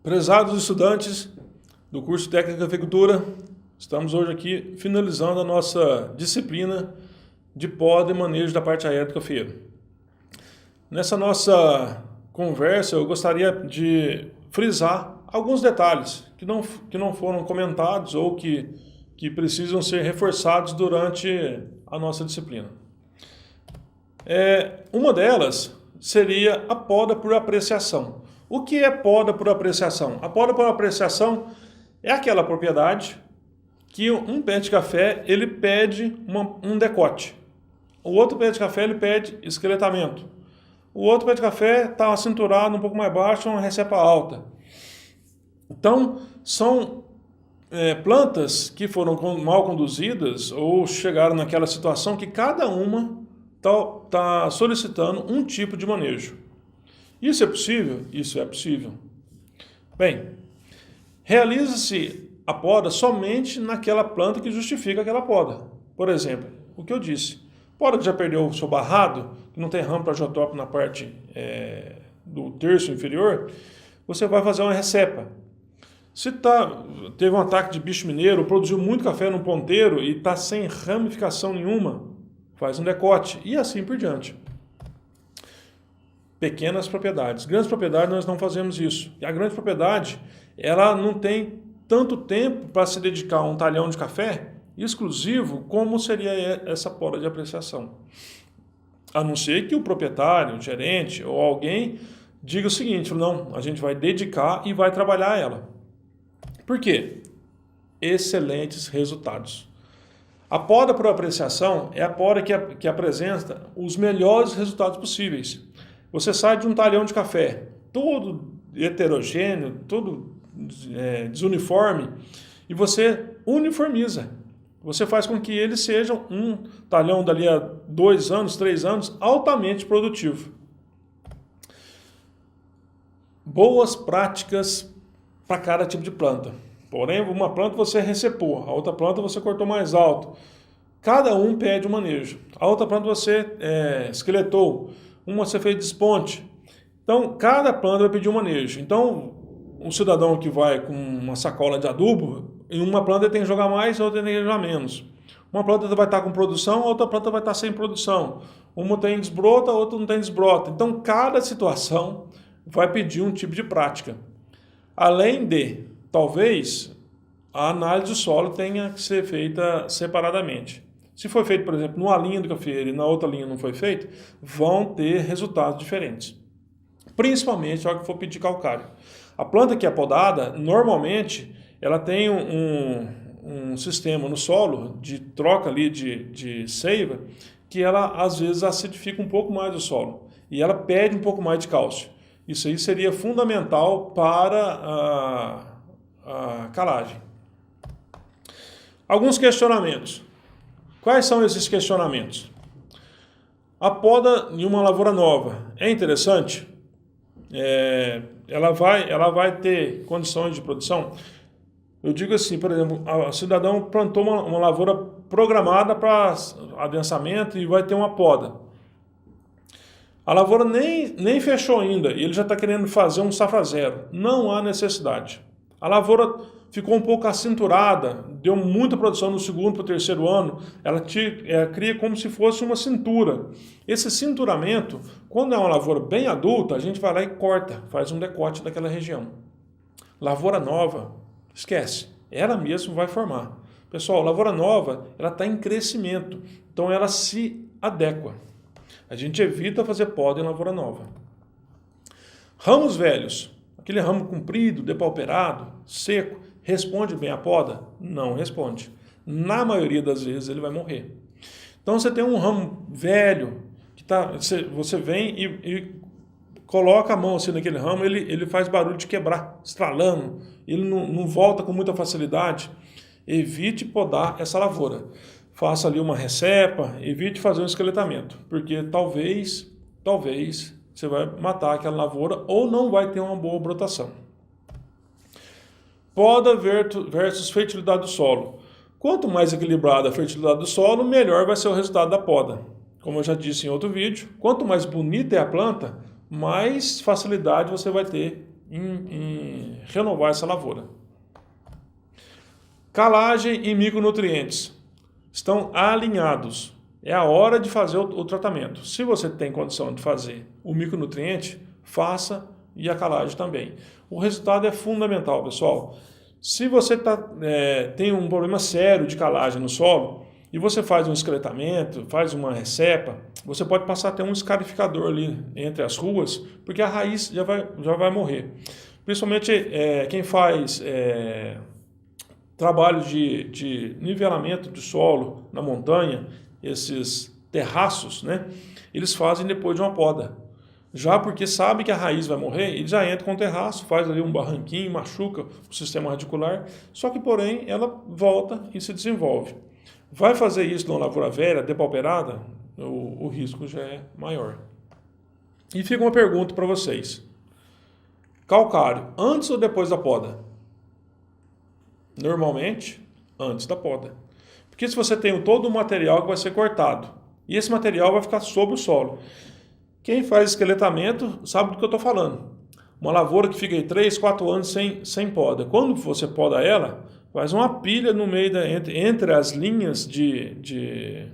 Prezados estudantes do curso Técnico de Cafeicultura, estamos hoje aqui finalizando a nossa disciplina de poda e manejo da parte aérea do cafeiro. Nessa nossa conversa, eu gostaria de frisar alguns detalhes que não foram comentados ou que precisam ser reforçados durante a nossa disciplina. Uma delas seria a poda por apreciação. O que é poda por apreciação? A poda por apreciação é aquela propriedade que um pé de café ele pede um decote. O outro pé de café ele pede esqueletamento. O outro pé de café está acinturado um pouco mais baixo, uma recepa alta. Então, são plantas que foram mal conduzidas ou chegaram naquela situação que cada uma está solicitando um tipo de manejo. Isso é possível? Isso é possível. Bem, realiza-se a poda somente naquela planta que justifica aquela poda. Por exemplo, o que eu disse, poda que já perdeu o seu barrado, que não tem ramo para geotópico na parte do terço inferior, você vai fazer uma recepa. Se teve um ataque de bicho mineiro, produziu muito café no ponteiro e está sem ramificação nenhuma, faz um decote e assim por diante. Pequenas propriedades. Grandes propriedades nós não fazemos isso. E a grande propriedade, ela não tem tanto tempo para se dedicar a um talhão de café exclusivo como seria essa poda de apreciação. A não ser que o proprietário, o gerente ou alguém diga o seguinte, não, a gente vai dedicar e vai trabalhar ela. Por quê? Excelentes resultados. A poda por apreciação é a poda que apresenta os melhores resultados possíveis. Você sai de um talhão de café todo heterogêneo, todo desuniforme, e você uniformiza. Você faz com que ele seja um talhão dali a 2 anos, 3 anos, altamente produtivo. Boas práticas para cada tipo de planta. Porém, uma planta você recepou, a outra planta você cortou mais alto. Cada um pede um manejo. A outra planta você esqueletou. Uma você fez desponte. Então, cada planta vai pedir um manejo. Então, um cidadão que vai com uma sacola de adubo, em uma planta ele tem que jogar mais, outra tem que jogar menos. Uma planta vai estar com produção, a outra planta vai estar sem produção. Uma tem desbrota, a outra não tem desbrota. Então, cada situação vai pedir um tipo de prática. Além de, talvez, a análise do solo tenha que ser feita separadamente. Se foi feito, por exemplo, numa linha do cafeiro e na outra linha não foi feito, vão ter resultados diferentes. Principalmente na hora que for pedir calcário. A planta que é podada, normalmente, ela tem um sistema no solo de troca ali de seiva, que ela, às vezes, acidifica um pouco mais o solo. E ela pede um pouco mais de cálcio. Isso aí seria fundamental para a calagem. Alguns questionamentos. Quais são esses questionamentos? A poda em uma lavoura nova é interessante? Ela vai ter condições de produção? Eu digo assim, por exemplo, o cidadão plantou uma lavoura programada para adensamento e vai ter uma poda. A lavoura nem fechou ainda e ele já está querendo fazer um safra zero. Não há necessidade. A lavoura ficou um pouco acinturada, deu muita produção no segundo para o terceiro ano, ela cria como se fosse uma cintura. Esse cinturamento, quando é uma lavoura bem adulta, a gente vai lá e corta, faz um decote daquela região. Lavoura nova, esquece, ela mesmo vai formar. Pessoal, lavoura nova, ela está em crescimento, então ela se adequa. A gente evita fazer poda em lavoura nova. Ramos velhos, aquele ramo comprido, depauperado, seco, responde bem a poda? Não responde. Na maioria das vezes ele vai morrer. Então você tem um ramo velho, você vem e coloca a mão assim naquele ramo, ele faz barulho de quebrar, estralando, ele não volta com muita facilidade. Evite podar essa lavoura. Faça ali uma recepa, evite fazer um esqueletamento, porque talvez você vai matar aquela lavoura ou não vai ter uma boa brotação. Poda versus fertilidade do solo. Quanto mais equilibrada a fertilidade do solo, melhor vai ser o resultado da poda. Como eu já disse em outro vídeo, quanto mais bonita é a planta, mais facilidade você vai ter em renovar essa lavoura. Calagem e micronutrientes estão alinhados. É a hora de fazer o tratamento. Se você tem condição de fazer o micronutriente, faça, e a calagem também. O resultado é fundamental, pessoal. Se você tem um problema sério de calagem no solo e você faz um esqueletamento, faz uma recepa, você pode passar até um escarificador ali entre as ruas, porque a raiz já vai morrer. Principalmente quem faz trabalho de nivelamento de solo na montanha, esses terraços, né? Eles fazem depois de uma poda. Já porque sabe que a raiz vai morrer, ele já entra com o terraço, faz ali um barranquinho, machuca o sistema radicular, só que, porém, ela volta e se desenvolve. Vai fazer isso numa lavoura velha, depauperada, o risco já é maior. E fica uma pergunta para vocês. Calcário, antes ou depois da poda? Normalmente, antes da poda. Porque se você tem todo o material que vai ser cortado, e esse material vai ficar sobre o solo. Quem faz esqueletamento sabe do que eu estou falando. Uma lavoura que fica aí 3, 4 anos sem poda. Quando você poda ela, faz uma pilha no meio entre as linhas de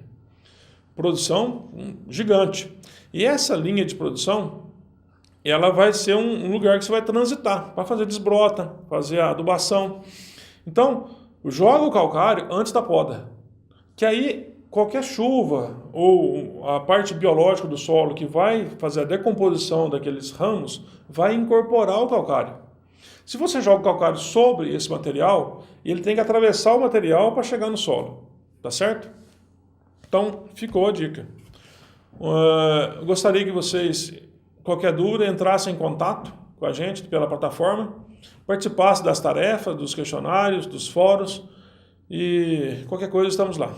produção gigante. E essa linha de produção, ela vai ser um lugar que você vai transitar para fazer desbrota, fazer a adubação. Então, joga o calcário antes da poda. Que aí qualquer chuva ou a parte biológica do solo que vai fazer a decomposição daqueles ramos vai incorporar o calcário. Se você joga o calcário sobre esse material, ele tem que atravessar o material para chegar no solo, tá certo? Então, ficou a dica. Eu gostaria que vocês, qualquer dúvida, entrassem em contato com a gente pela plataforma, participassem das tarefas, dos questionários, dos fóruns e qualquer coisa estamos lá.